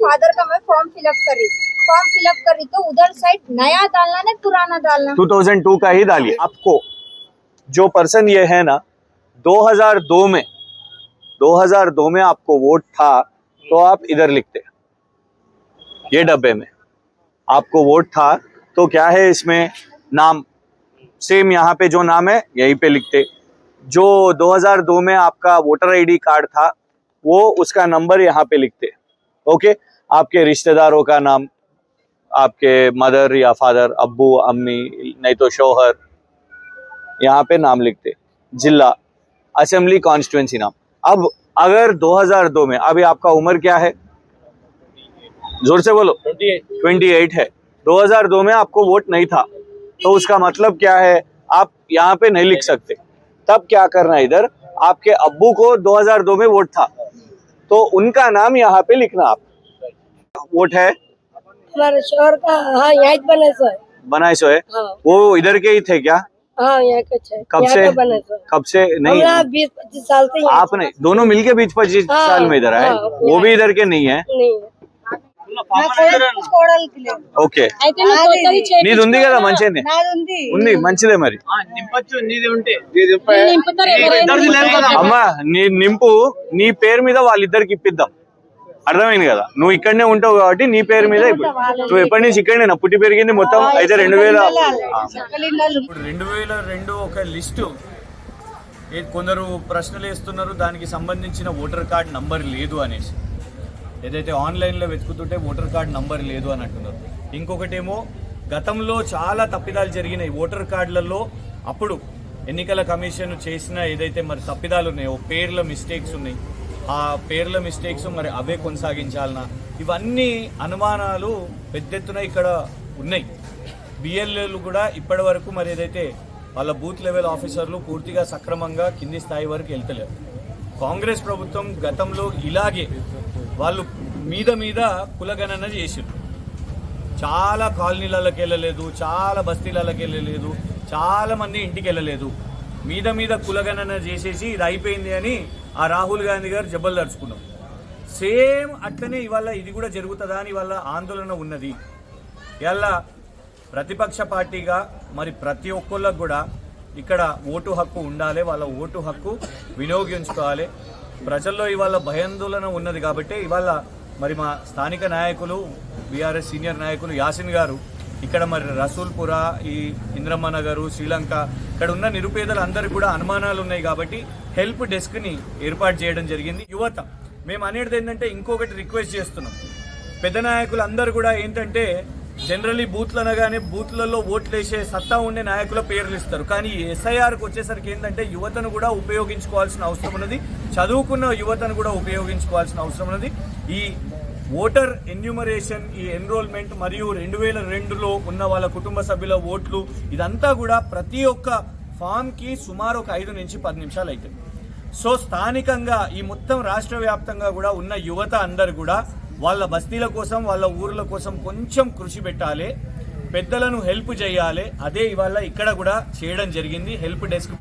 Father का मैं form fill up कर रही तो उधर साइड नया डालना है पुराना डालना 2002 का ही डालिए। आपको जो पर्सन ये है ना 2002 में आपको वोट था तो आप इधर लिखते, ये डब्बे में आपको वोट था तो क्या है इसमें नाम सेम यहाँ पे जो नाम है यहीं पे लिखते। जो 2002 में आपका वोटर आईडी कार्ड था वो उसका नंबर यहाँ पे लिखते। ओके, आपके रिश्तेदारों का नाम, आपके मदर या फादर, अब्बू अम्मी, नहीं तो शौहर, यहाँ पे नाम लिखते, जिला, असेंबली, कॉन्स्टिट्यूंसी नाम। अब अगर 2002 में, अभी आपका उम्र क्या है, जोर से बोलो, 28 है। 2002 में आपको वोट नहीं था तो उसका मतलब क्या है, आप यहाँ पे नहीं लिख सकते। तब क्या करना है, इधर आपके अब्बू को 2002 में वोट था तो उनका नाम यहाँ पे लिखना। आप वोट है हमारे शहर का, हाँ यहाँ बनाए सो है, हाँ। वो इधर के ही थे क्या? हाँ यहाँ कुछ है। कब से नहीं? 20-25 साल से आपने दोनों मिलके 20-25 साल में इधर आए, वो भी इधर के नहीं है। ఓకే, నీది ఉంది కదా మంచిది, ఉంది మంచిదే మరి అమ్మా, నీ నింపు, నీ పేరు మీద వాళ్ళిద్దరికి ఇప్పిద్దాం, అర్థమైంది కదా? నువ్వు ఇక్కడనే ఉంటావు కాబట్టి నీ పేరు మీద ఇప్పుడు, నువ్వు ఎప్పటి నుంచి ఇక్కడనే పుట్టి పెరిగింది మొత్తం అయితే 2002 ఒక లిస్టు కొందరు ప్రశ్నలు వేస్తున్నారు, దానికి సంబంధించిన ఓటర్ కార్డ్ నంబర్ లేదు అనేసి, ఏదైతే ఆన్లైన్లో వెతుకుతుంటే ఓటర్ కార్డ్ నంబర్ లేదు అని అంటున్నారు. ఇంకొకటేమో గతంలో చాలా తప్పిదాలు జరిగినాయి ఓటర్ కార్డులలో, అప్పుడు ఎన్నికల కమిషన్ చేసిన ఏదైతే మరి తప్పిదాలు ఉన్నాయో, పేర్ల మిస్టేక్స్ ఉన్నాయి, ఆ పేర్ల మిస్టేక్స్ మరి అవే కొనసాగించాలన్నా, ఇవన్నీ అనుమానాలు పెద్దెత్తున ఇక్కడ ఉన్నాయి. బిఎల్ఏలు కూడా ఇప్పటి వరకు మరి ఏదైతే వాళ్ళ బూత్ లెవెల్ ఆఫీసర్లు పూర్తిగా సక్రమంగా కింది స్థాయి వరకు వెళ్తలేరు. కాంగ్రెస్ ప్రభుత్వం గతంలో ఇలాగే వాళ్ళు మీద కులగణన చేసారు, చాలా కాలనీలకి వెళ్ళలేదు, చాలా బస్తీలకి వెళ్ళలేదు, చాలా మంది ఇంటికి వెళ్ళలేదు, మీద కులగణన చేసేసి ఇది అయిపోయింది అని ఆ రాహుల్ గాంధీ గారు జబ్బలు దర్చుకున్నాం. సేమ్ అట్లనే ఇవాళ ఇది కూడా జరుగుతుందా అని వాళ్ళ ఆందోళన ఉన్నది. ఇవాళ ప్రతిపక్ష పార్టీగా మరి ప్రతి ఒక్కళ్ళకు కూడా ఇక్కడ ఓటు హక్కు ఉండాలి, వాళ్ళ ఓటు హక్కు వినియోగించుకోవాలి. ప్రజల్లో ఇవాళ భయాందోళన ఉన్నది కాబట్టి ఇవాళ మరి మా స్థానిక నాయకులు, బీఆర్ఎస్ సీనియర్ నాయకులు యాసిన్ గారు ఇక్కడ మరి రసూల్పుర, ఈ ఇంద్రమ్మ నగరు, శ్రీలంక ఇక్కడ ఉన్న నిరుపేదలందరికీ కూడా అనుమానాలు ఉన్నాయి కాబట్టి హెల్ప్ డెస్క్ని ఏర్పాటు చేయడం జరిగింది. యువత మేము అనేది ఏంటంటే ఇంకొకటి రిక్వెస్ట్ చేస్తున్నాం, పెద్ద నాయకులు అందరూ కూడా ఏంటంటే జనరల్లీ బూత్లు అనగానే బూత్లలో ఓట్లు వేసే సత్తా ఉండే నాయకుల పేర్లు ఇస్తారు, కానీ ఎస్ఐఆర్కి వచ్చేసరికి ఏంటంటే యువతను కూడా ఉపయోగించుకోవాల్సిన అవసరం ఉన్నది, చదువుకున్న యువతను కూడా ఉపయోగించుకోవాల్సిన అవసరం ఉన్నది. ఈ ఓటర్ ఎన్యూమరేషన్, ఈ ఎన్రోల్మెంట్ మరియు 2002లో ఉన్న వాళ్ళ కుటుంబ సభ్యుల ఓట్లు, ఇదంతా కూడా ప్రతి ఒక్క ఫామ్కి సుమారు ఒక 5 నుంచి 10 నిమిషాలు అవుతుంది. సో స్థానికంగా ఈ మొత్తం రాష్ట్ర వ్యాప్తంగా కూడా ఉన్న యువత అందరు కూడా వాళ్ళ బస్తీల కోసం, వాళ్ళ ఊర్ల కోసం కొంచెం కృషి పెట్టాలి, పెద్దలను హెల్ప్ చేయాలి. అదే ఇవాళ ఇక్కడ కూడా చేయడం జరిగింది. Help desk